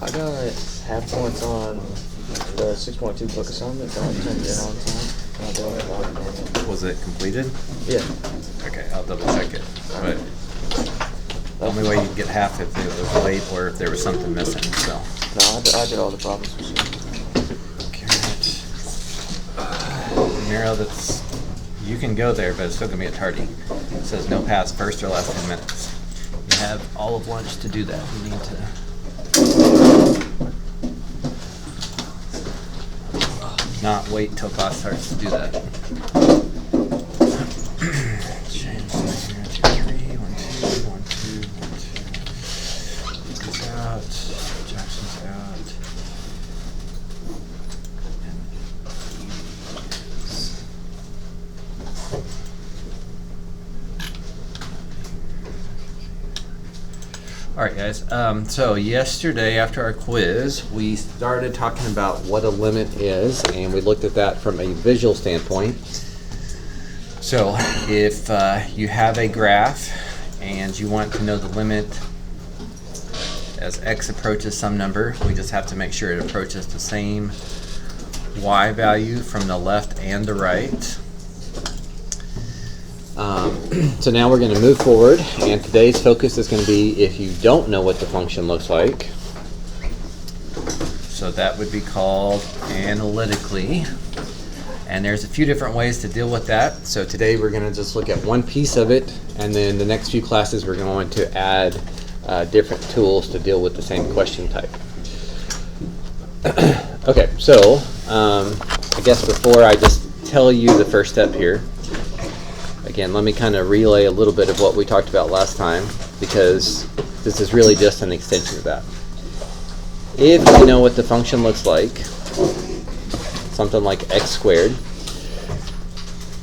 I got half points on the 6.2 book assignment. Don't turn it in on time. I'll do it. Was it completed? Yeah. Okay, I'll double check it. But the only way you can get half if it was late or if there was something missing, so. No, I did all the problems. Miro, that's, you can go there, but it's still gonna be a tardy. It says no pass first or last 10 minutes. You have all of lunch to do that. You need to. Not wait till class starts to do that. Change here, 2, 3, 1, 2, 1, 2, 1, 2. He's out. Jackson's out. All right, guys. So yesterday after our quiz, we started talking about what a limit is, and we looked at that from a visual standpoint. So if you have a graph and you want to know the limit as x approaches some number, we just have to make sure it approaches the same y value from the left and the right. So now we're going to move forward, and today's focus is going to be if you don't know what the function looks like. So that would be called analytically. And there's a few different ways to deal with that. So today we're going to just look at one piece of it, and then the next few classes we're going to add different tools to deal with the same question type. Okay, so I guess before I just tell you the first step here, again, let me kind of relay a little bit of what we talked about last time, because this is really just an extension of that. If you know what the function looks like, something like x squared,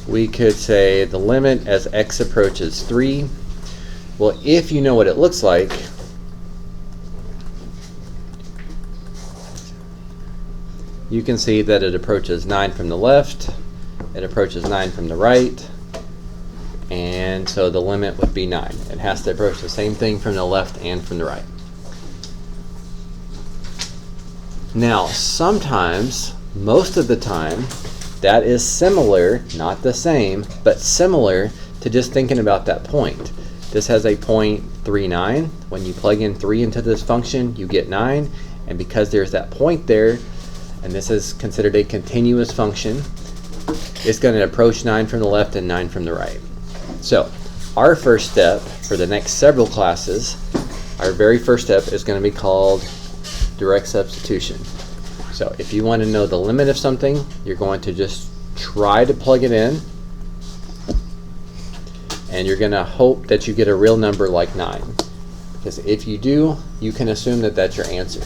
we could say the limit as x approaches 3. Well, if you know what it looks like, you can see that it approaches 9 from the left, it approaches 9 from the right, and so the limit would be 9. It has to approach the same thing from the left and from the right. Now, sometimes, most of the time, that is similar, not the same, but similar to just thinking about that point. This has a point 3,9. When you plug in 3 into this function, you get 9. And because there's that point there, and this is considered a continuous function, it's going to approach 9 from the left and 9 from the right. So, our first step for the next several classes, our very first step is going to be called direct substitution. So, if you want to know the limit of something, you're going to just try to plug it in, and you're going to hope that you get a real number like 9. Because if you do, you can assume that that's your answer.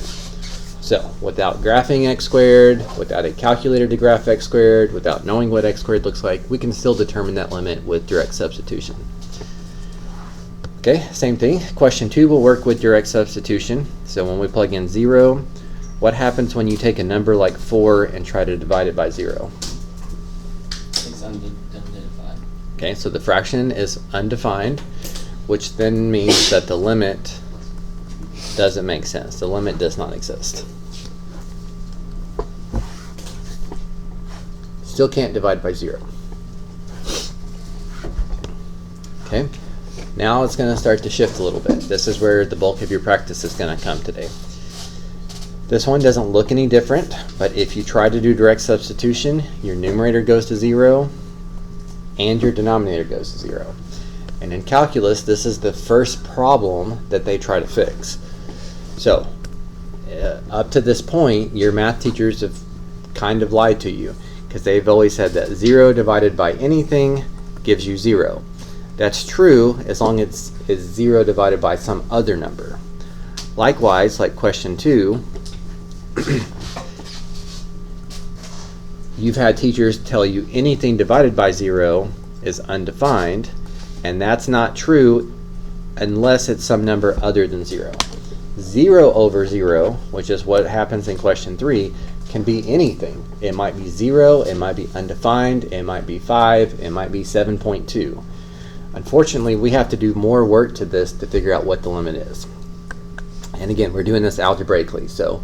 So, without graphing x squared, without a calculator to graph x squared, without knowing what x squared looks like, we can still determine that limit with direct substitution. Okay, same thing. Question 2 will work with direct substitution. So when we plug in 0, what happens when you take a number like 4 and try to divide it by 0? It's undefined. Okay, so the fraction is undefined, which then means that the limit doesn't make sense. The limit does not exist. Still can't divide by 0. Okay, now it's going to start to shift a little bit. This is where the bulk of your practice is going to come today. This one doesn't look any different, but if you try to do direct substitution, your numerator goes to 0 and your denominator goes to 0. And in calculus, this is the first problem that they try to fix. So, up to this point, your math teachers have kind of lied to you, because they've always said that 0 divided by anything gives you 0. That's true as long as it's 0 divided by some other number. Likewise, like question 2, you've had teachers tell you anything divided by 0 is undefined, and that's not true unless it's some number other than 0. 0 over 0, which is what happens in question 3, can be anything. It might be 0, it might be undefined, it might be 5, it might be 7.2. Unfortunately, we have to do more work to this to figure out what the limit is. And again, we're doing this algebraically. So,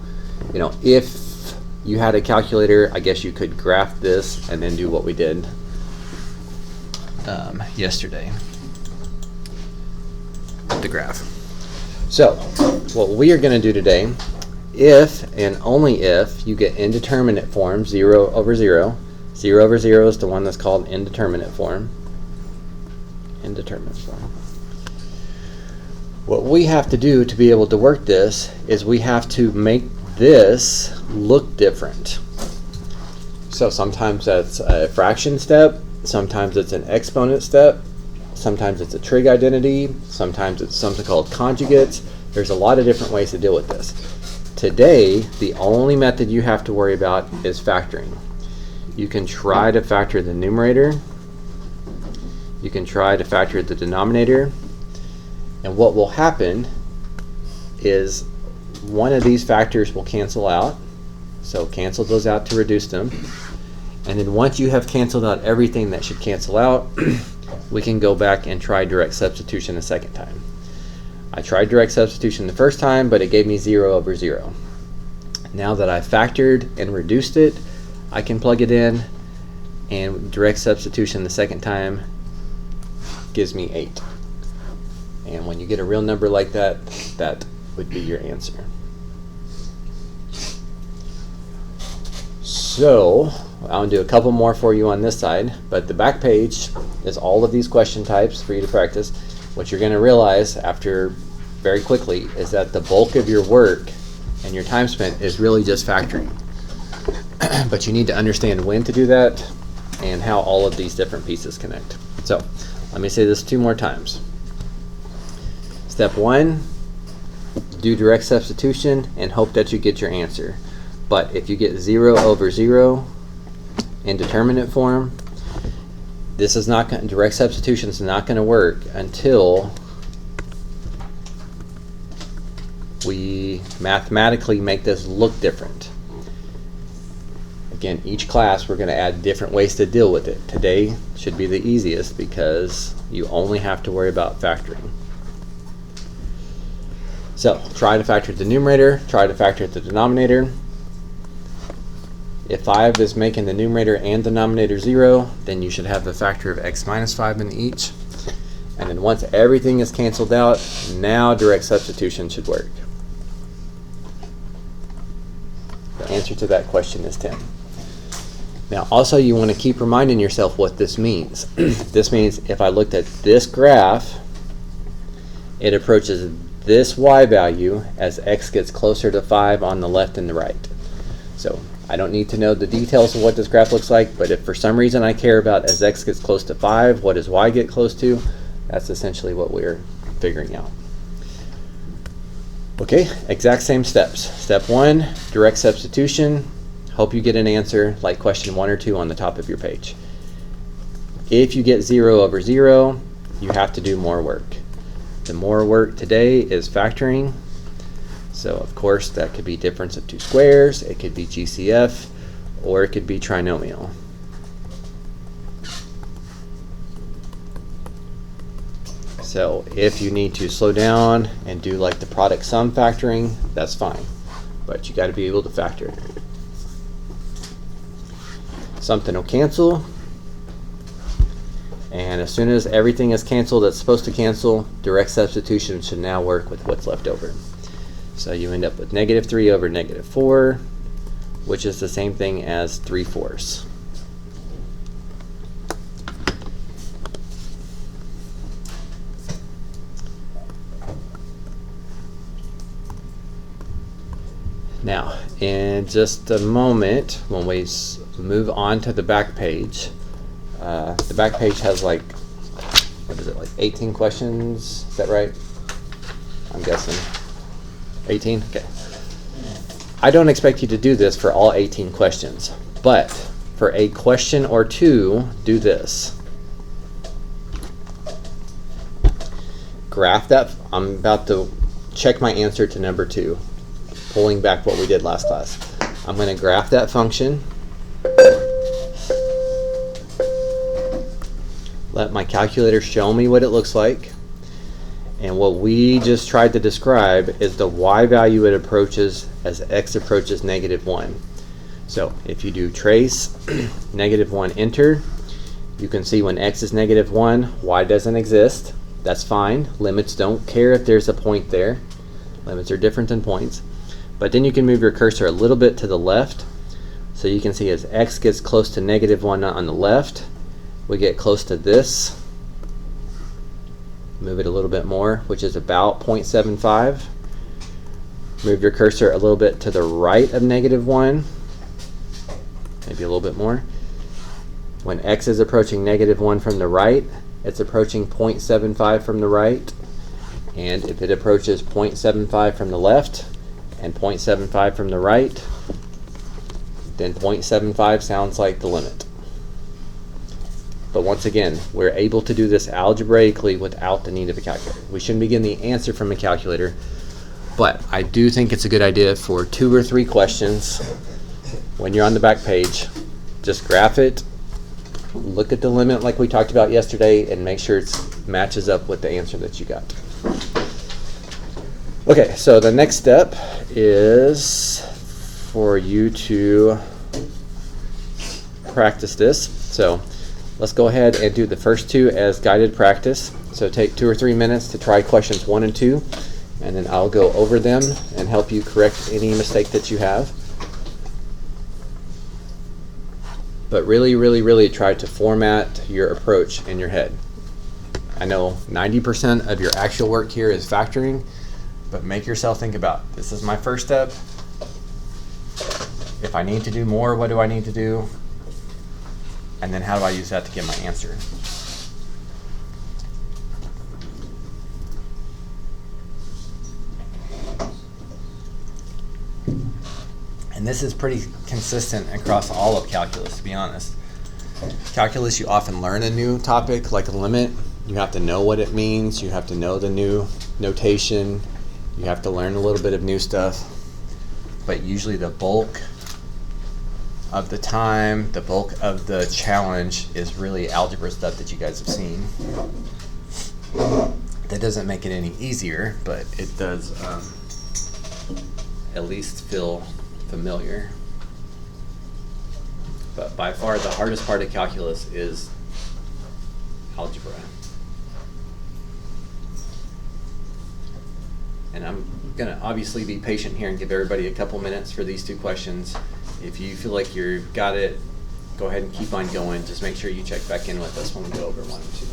if you had a calculator, I guess you could graph this and then do what we did yesterday. The graph. So, what we are going to do today, if and only if you get indeterminate form, 0 over 0. 0 over 0 is the one that's called indeterminate form. Indeterminate form. What we have to do to be able to work this is we have to make this look different. So sometimes that's a fraction step, sometimes it's an exponent step, sometimes it's a trig identity, sometimes it's something called conjugates. There's a lot of different ways to deal with this. Today, the only method you have to worry about is factoring. You can try to factor the numerator, you can try to factor the denominator, and what will happen is one of these factors will cancel out. So cancel those out to reduce them. And then once you have canceled out everything that should cancel out, we can go back and try direct substitution a second time. I tried direct substitution the first time, but it gave me 0 over 0. Now that I've factored and reduced it, I can plug it in, and direct substitution the second time gives me 8. And when you get a real number like that, that would be your answer. So, I'll do a couple more for you on this side, but the back page is all of these question types for you to practice. What you're going to realize after very quickly is that the bulk of your work and your time spent is really just factoring. But you need to understand when to do that and how all of these different pieces connect. So, let me say this 2 more times. Step 1, do direct substitution and hope that you get your answer. But if you get 0 over 0 indeterminate form, this is not going, direct substitution is not going to work until we mathematically make this look different. Again, each class we're going to add different ways to deal with it. Today should be the easiest because you only have to worry about factoring. So, try to factor the numerator, try to factor the denominator. If 5 is making the numerator and denominator 0, then you should have the factor of x minus 5 in each. And then once everything is canceled out, now direct substitution should work. The answer to that question is 10. Now also you want to keep reminding yourself what this means. This means if I looked at this graph, it approaches this y value as x gets closer to 5 on the left and the right. So I don't need to know the details of what this graph looks like, but if for some reason I care about as x gets close to 5, what does y get close to? That's essentially what we're figuring out. Okay, exact same steps. Step 1, direct substitution. Hope you get an answer like question 1 or 2 on the top of your page. If you get 0 over 0, you have to do more work. The more work today is factoring. So of course that could be difference of 2 squares, it could be GCF, or it could be trinomial. So if you need to slow down and do like the product sum factoring, that's fine. But you got to be able to factor. Something will cancel. And as soon as everything is canceled that's supposed to cancel, direct substitution should now work with what's left over. So you end up with negative 3 over negative 4, which is the same thing as 3/4. Now, in just a moment, when we move on to the back page, the back page has like, what is it, like 18 questions, is that right? I'm guessing. 18? Okay. I don't expect you to do this for all 18 questions, but for a question or two, do this. Graph that. I'm about to check my answer to number 2, pulling back what we did last class. I'm going to graph that function. Let my calculator show me what it looks like. And what we just tried to describe is the y value it approaches as x approaches -1. So if you do trace -1 enter, you can see when x is -1, y doesn't exist. That's fine. Limits don't care if there's a point there. Limits are different than points. But then you can move your cursor a little bit to the left. So you can see as x gets close to -1 on the left, we get close to this. Move it a little bit more, which is about 0.75. Move your cursor a little bit to the right of -1, maybe a little bit more. When x is approaching -1 from the right, it's approaching 0.75 from the right. And if it approaches 0.75 from the left and 0.75 from the right, then 0.75 sounds like the limit. But once again, we're able to do this algebraically without the need of a calculator. We shouldn't be getting the answer from a calculator, but I do think it's a good idea for 2 or 3 questions when you're on the back page. Just graph it, look at the limit like we talked about yesterday, and make sure it matches up with the answer that you got. Okay, so the next step is for you to practice this. So let's go ahead and do the first 2 as guided practice. So take 2 or 3 minutes to try questions 1 and 2, and then I'll go over them and help you correct any mistake that you have. But really, really, really try to format your approach in your head. I know 90% of your actual work here is factoring, but make yourself think about, this is my first step. If I need to do more, what do I need to do? And then how do I use that to get my answer? And this is pretty consistent across all of calculus, to be honest. Calculus, you often learn a new topic like a limit. You have to know what it means. You have to know the new notation. You have to learn a little bit of new stuff. But usually the bulk of the time, the bulk of the challenge is really algebra stuff that you guys have seen. That doesn't make it any easier, but it does at least feel familiar. But by far the hardest part of calculus is algebra. And I'm going to obviously be patient here and give everybody a couple minutes for these 2 questions. If you feel like you've got it, go ahead and keep on going. Just make sure you check back in with us when we go over 1 and 2.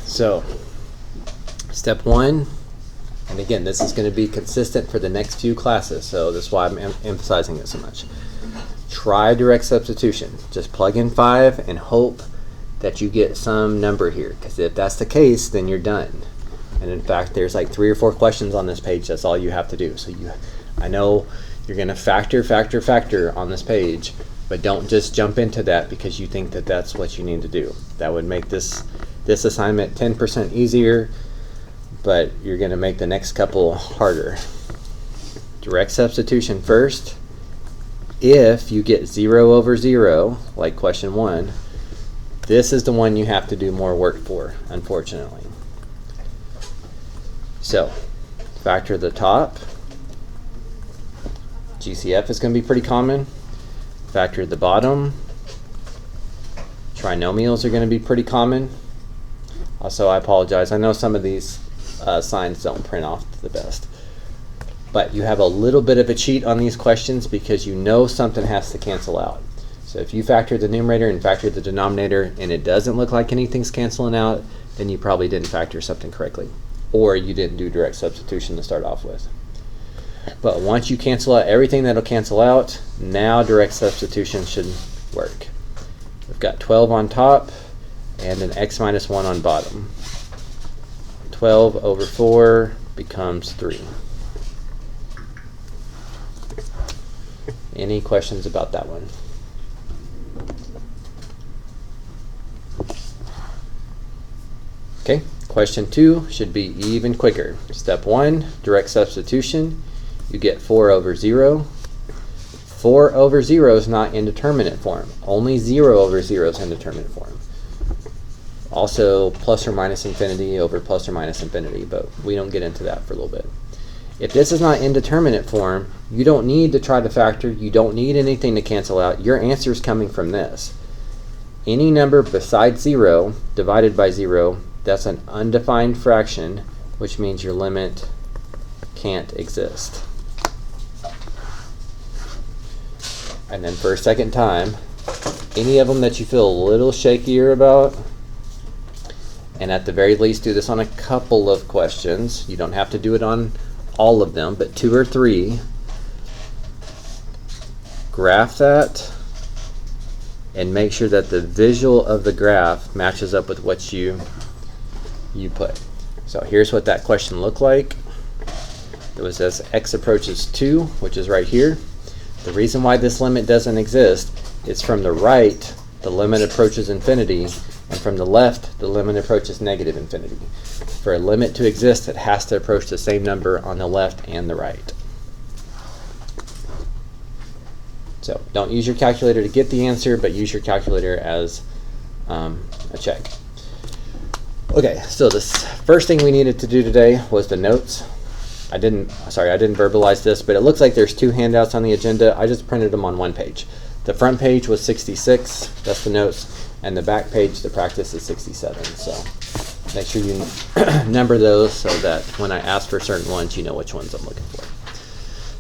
So, step one, and again, this is going to be consistent for the next few classes, so that's why I'm emphasizing it so much. Try direct substitution. Just plug in 5 and hope that you get some number here, because if that's the case, then you're done. And in fact, there's like 3 or 4 questions on this page. That's all you have to do. So I know you're going to factor on this page, but don't just jump into that because you think that that's what you need to do. That would make this assignment 10% easier, but you're going to make the next couple harder. Direct substitution first. If you get 0 over 0, like question 1, this is the one you have to do more work for, unfortunately. So, factor the top. GCF is going to be pretty common. Factor the bottom. Trinomials are going to be pretty common. Also, I apologize. I know some of these signs don't print off the best. But you have a little bit of a cheat on these questions because you know something has to cancel out. So if you factor the numerator and factor the denominator and it doesn't look like anything's canceling out, then you probably didn't factor something correctly. Or you didn't do direct substitution to start off with. But once you cancel out everything that'll cancel out, now direct substitution should work. We've got 12 on top and an x minus 1 on bottom. 12 over 4 becomes 3. Any questions about that one? Okay, question 2 should be even quicker. Step 1, direct substitution. You get 4 over 0. 4 over 0 is not indeterminate form. Only 0 over 0 is indeterminate form. Also, plus or minus infinity over plus or minus infinity, but we don't get into that for a little bit. If this is not indeterminate form, you don't need to try to factor. You don't need anything to cancel out. Your answer is coming from this. Any number besides 0 divided by 0, that's an undefined fraction, which means your limit can't exist. And then for a second time, any of them that you feel a little shakier about, and at the very least do this on a couple of questions. You don't have to do it on all of them, but 2 or 3. Graph that and make sure that the visual of the graph matches up with what you put. So here's what that question looked like. It was as x approaches 2, which is right here. The reason why this limit doesn't exist is from the right, the limit approaches infinity, and from the left, the limit approaches negative infinity. For a limit to exist, it has to approach the same number on the left and the right. So don't use your calculator to get the answer, but use your calculator as a check. Okay, so the first thing we needed to do today was the notes. I didn't verbalize this, but it looks like there's 2 handouts on the agenda. I just printed them on 1 page. The front page was 66, that's the notes, and the back page, the practice, is 67. So make sure you number those so that when I ask for certain ones, you know which ones I'm looking for.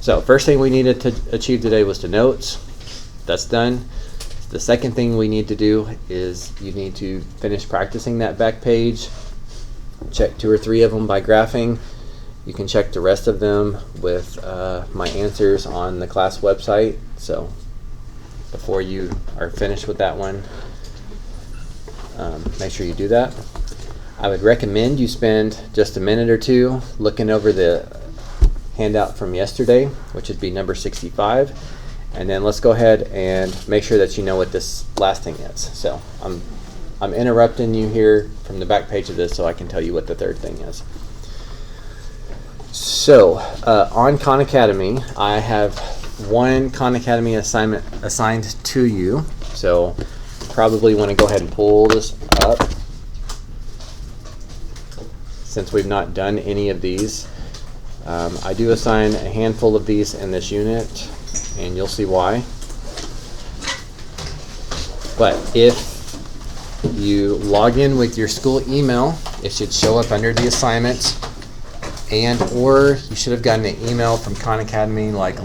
So first thing we needed to achieve today was the notes. That's done. The second thing we need to do is you need to finish practicing that back page. Check 2 or 3 of them by graphing. You can check the rest of them with my answers on the class website. So before you are finished with that one, make sure you do that. I would recommend you spend just a minute or 2 looking over the handout from yesterday, which would be number 65. And then let's go ahead and make sure that you know what this last thing is. So I'm interrupting you here from the back page of this so I can tell you what the third thing is. So on Khan Academy, I have 1 Khan Academy assignment assigned to you. So probably want to go ahead and pull this up since we've not done any of these. I do assign a handful of these in this unit, and you'll see why. But if you log in with your school email, it should show up under the assignments, and or you should have gotten an email from Khan Academy like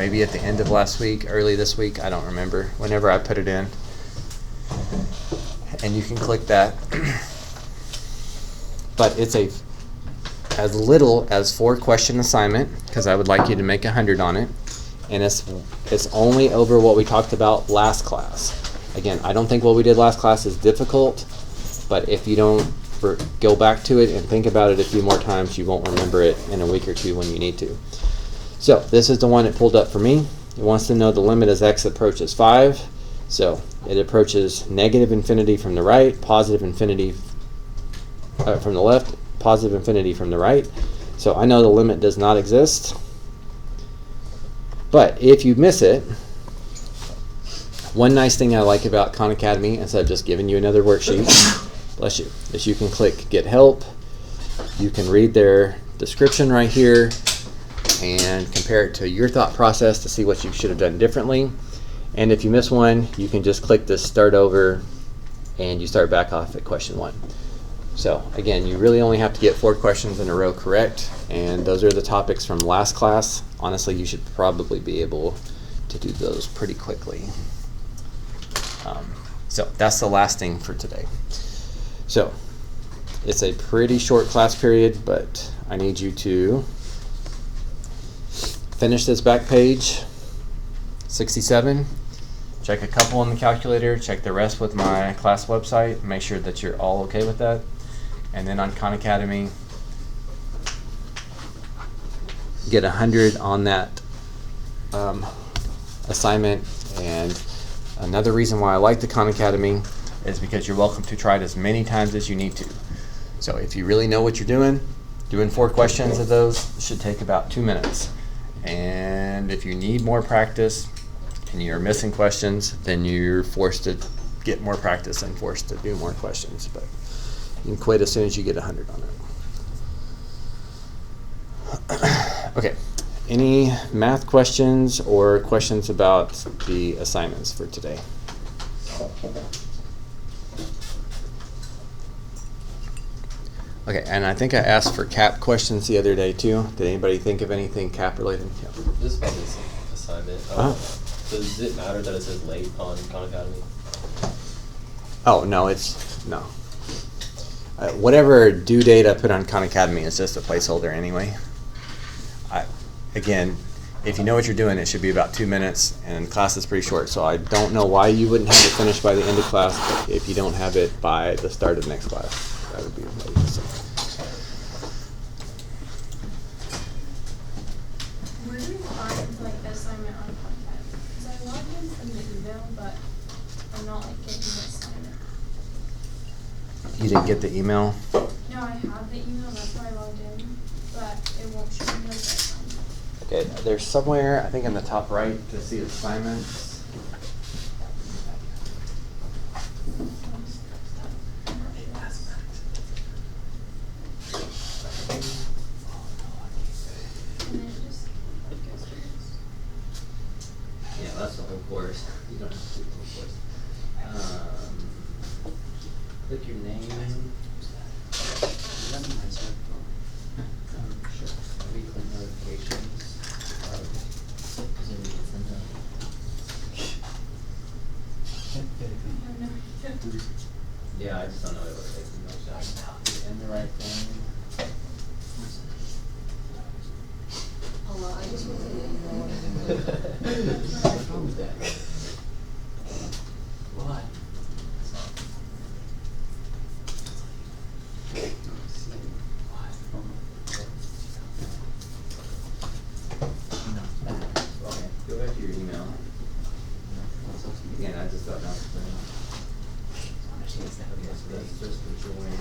maybe at the end of last week, early this week, I don't remember, whenever I put it in. And you can click that. But it's as little as 4-question assignment, because I would like you to make 100 on it. And it's only over what we talked about last class. Again, I don't think what we did last class is difficult, but if you don't go back to it and think about it a few more times, you won't remember it in a week or two when you need to. So this is the one it pulled up for me. It wants to know the limit as x approaches 5. So it approaches negative infinity from the right, positive infinity from the left, positive infinity from the right. So I know the limit does not exist. But if you miss it, one nice thing I like about Khan Academy, instead of just giving you another worksheet, bless you, is you can click Get Help. You can read their description right here and compare it to your thought process to see what you should have done differently. And if you miss one, you can just click this Start Over and you start back off at question 1. So again, you really only have to get 4 questions in a row correct, and those are the topics from last class. Honestly, you should probably be able to do those pretty quickly. So that's the last thing for today. So it's a pretty short class period, but I need you to finish this back page, 67. Check a couple on the calculator, check the rest with my class website, make sure that you're all okay with that. And then on Khan Academy, get 100 on that assignment. And another reason why I like the Khan Academy is because you're welcome to try it as many times as you need to. So if you really know what you're doing 4 questions of those should take about 2 minutes. And if you need more practice and you're missing questions, then you're forced to get more practice and forced to do more questions. But you can quit as soon as you get 100 on it. Okay, any math questions or questions about the assignments for today? Okay, and I think I asked for CAP questions the other day too. Did anybody think of anything CAP related? Yeah. This is about this assignment. Does it matter that it says late on Khan Academy? Oh, no, no. Whatever due date I put on Khan Academy is just a placeholder anyway. Again, if you know what you're doing, it should be about 2 minutes, and class is pretty short, so I don't know why you wouldn't have it finished by the end of class, but if you don't have it by the start of next class, that would be amazing. So. Where do we find like the assignment on Khan Academy? Because I logged in from the email, but I'm not like getting the assignment. You didn't get the email? No, I have the email, that's why I logged in, but it won't show me the assignment. Okay, there's somewhere, I think in the top right, to see assignments. And then it just goes through this. Yeah, that's the whole course. You don't have to do the whole course. Click your name. Sure. Maybe click notifications. Is it really from that? I have no idea. Yeah, I just don't know what it looks like. In the right thing. Hello, I just want to let you know. What's wrong with that? What? Okay, go back to your email. Again, I just don't know. That's just what you're wearing.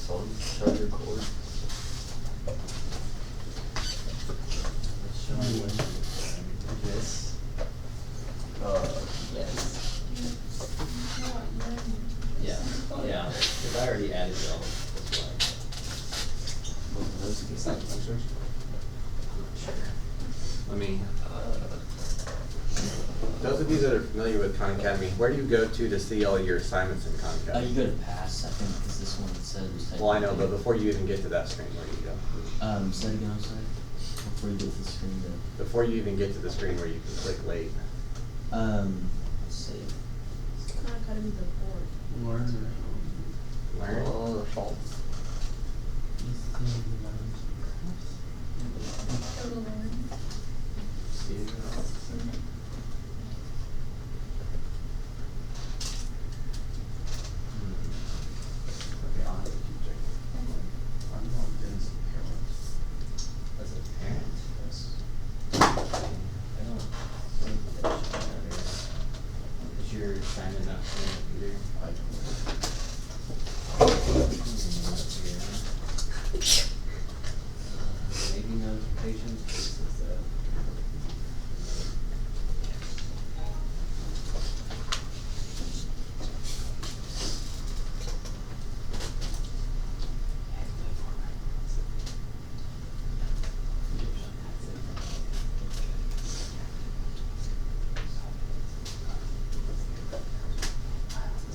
Phone charger cord. Showing this. Yes. You know what, you're in sure. Let me. Those of you that are familiar with Khan Academy, where do you go to see all your assignments in Khan You Academy? go to pass, I think, is this one that says. Well, I know, but before you even get to that screen, where do you go? Say it again, I'm sorry. Before you get to the screen, Before you even get to the screen where you can click late. let's see. It's kind of gotta be the board. Learn. Oh, fault. Go to learn. See it? Okay, I'll have to keep checking. I'm logged in as a parent. As a parent? Yes. I don't think that should matter. Is your assignment not showing up either? I don't know. Maybe notifications, this is the.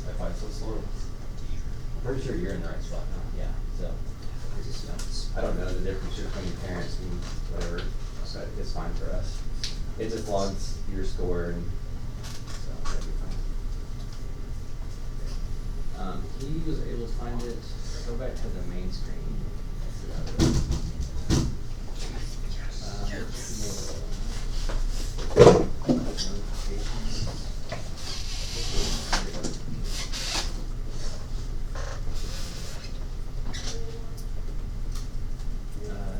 That's why it's so slow. I'm pretty sure you're in the right spot now. Yeah, so, I just noticed. I don't know the difference between parents and whatever, so it's fine for us. It just logs your score and so that'll be fine. He was able to find it, go back to the main screen.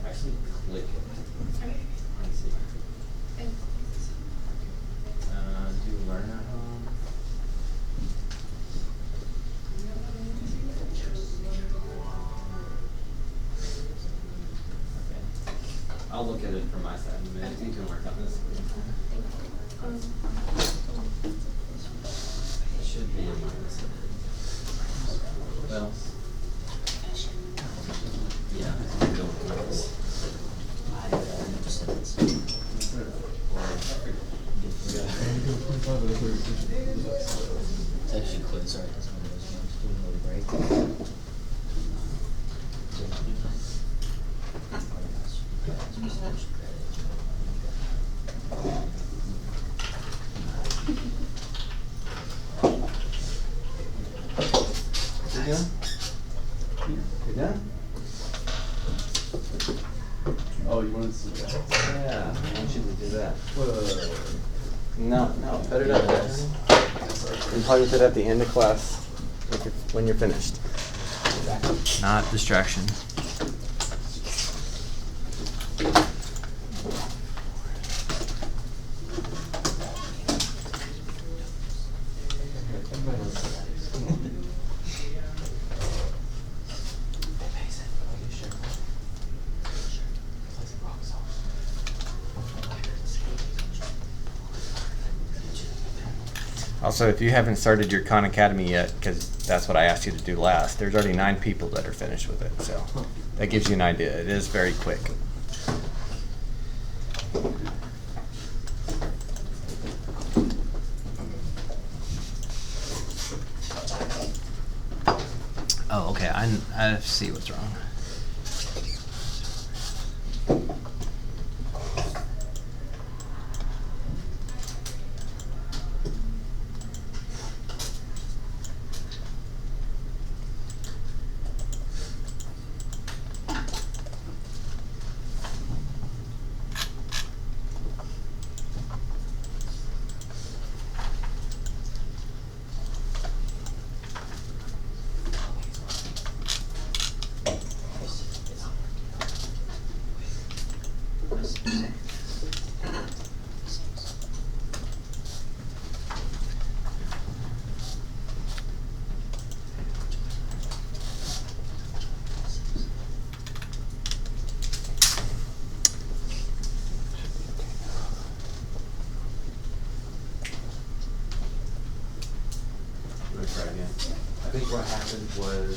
Actually click it. Let's see. Do learn at home. Okay. I'll look at it from my side in a minute. You can work on this. It should be in minus. Well. Yeah, we don't want this. I never said this. It's actually quiz, sorry, that's one of those ones, doing a little break. You done? You done? Oh, you wanted to see that? Yeah, I want you to do that. Whoa. No, put it up there. And play with it at the end of class when you're finished. Not distraction. Also, if you haven't started your Khan Academy yet, because that's what I asked you to do last, there's already 9 people that are finished with it, so that gives you an idea. It is very quick. Oh, okay. I see what's wrong. Let me try again. I think what happened was,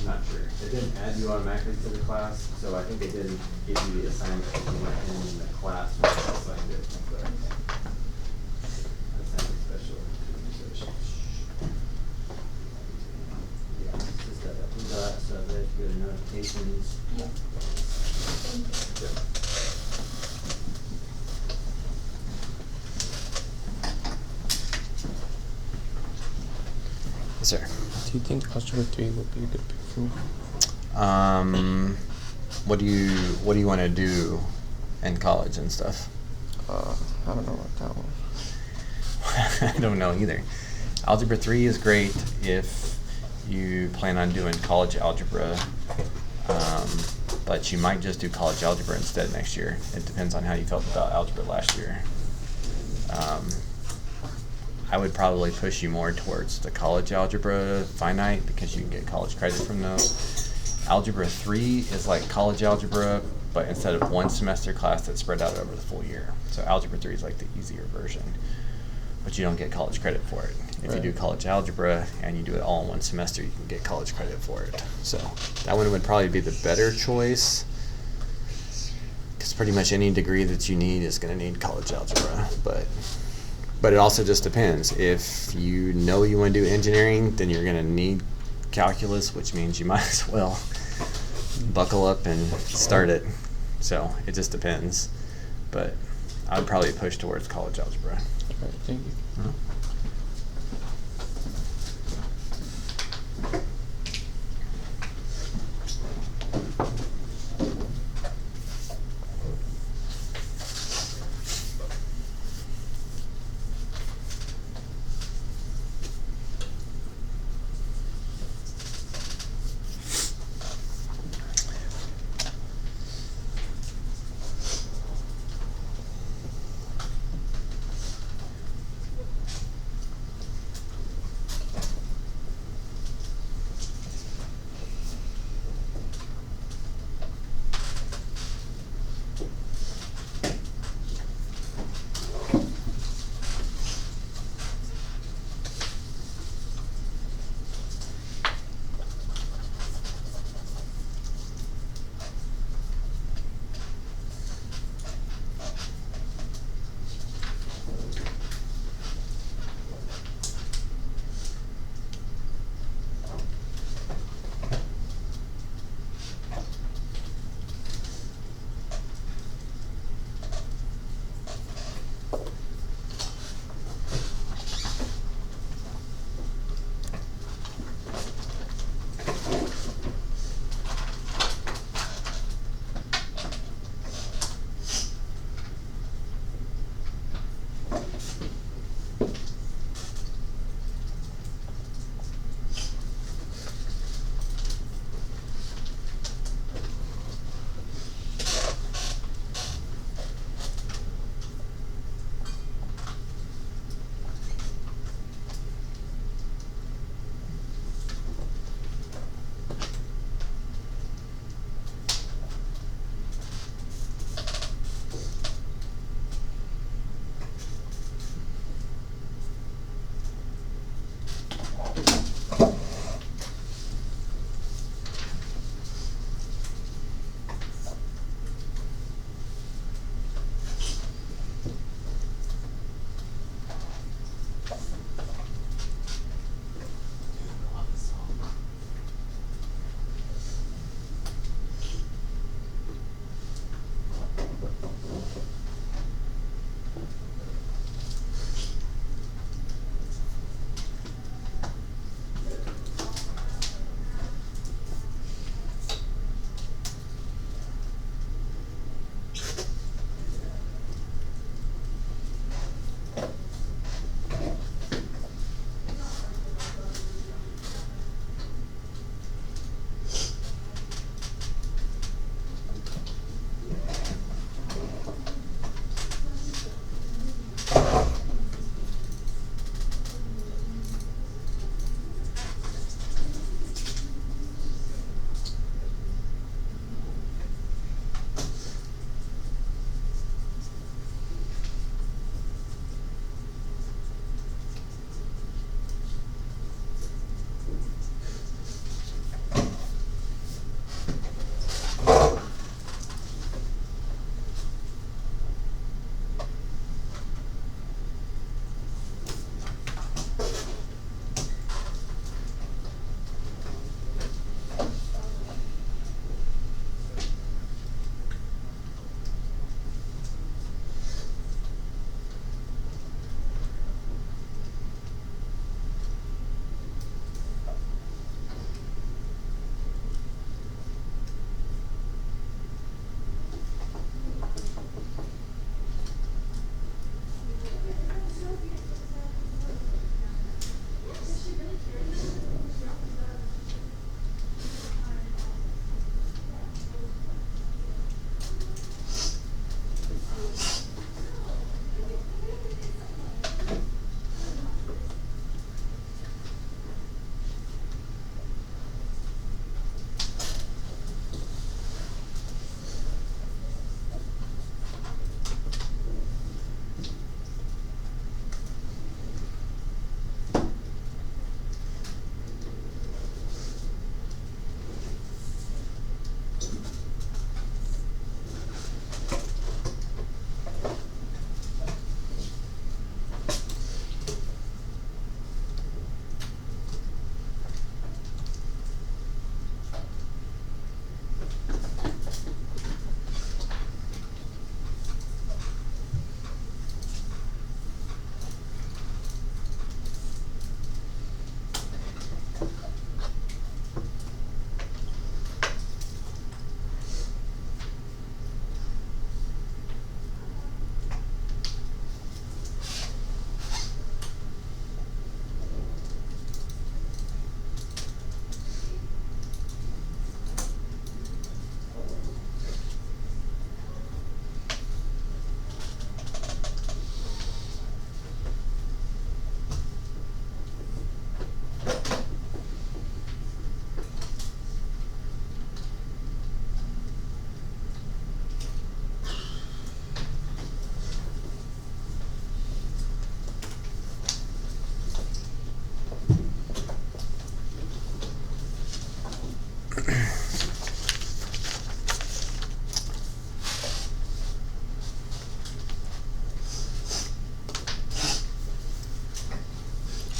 I'm not sure. It didn't add you automatically to the class, so I think they didn't give you the assignment if you went in the class when they assigned it. But assignment special administration. Yeah, it's just that we got, so there's good notifications. Yeah. Thank you. Yes, sir. Do you think Algebra 3 would be a good pick for me? What do you want to do in college and stuff? I don't know about that one. I don't know either. Algebra 3 is great if you plan on doing college algebra, but you might just do college algebra instead next year. It depends on how you felt about algebra last year. I would probably push you more towards the college algebra finite because you can get college credit from those. Algebra 3 is like college algebra, but instead of one semester class that's spread out over the full year. So algebra 3 is like the easier version, but you don't get college credit for it. If you Right. do college algebra and you do it all in one semester, you can get college credit for it. So that one would probably be the better choice, because pretty much any degree that you need is going to need college algebra. But it also just depends. If you know you want to do engineering, then you're going to need calculus, which means you might as well buckle up and start it. So it just depends. But I would probably push towards college algebra. All right, thank you.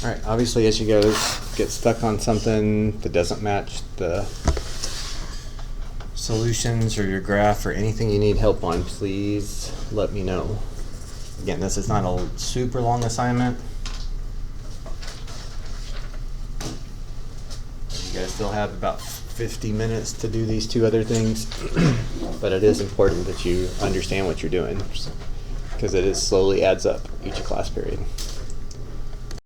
All right, obviously as you guys get stuck on something that doesn't match the solutions or your graph or anything you need help on, please let me know. Again, this is not a super long assignment. You guys still have about 50 minutes to do these two other things, but it is important that you understand what you're doing because it is slowly adds up each class period.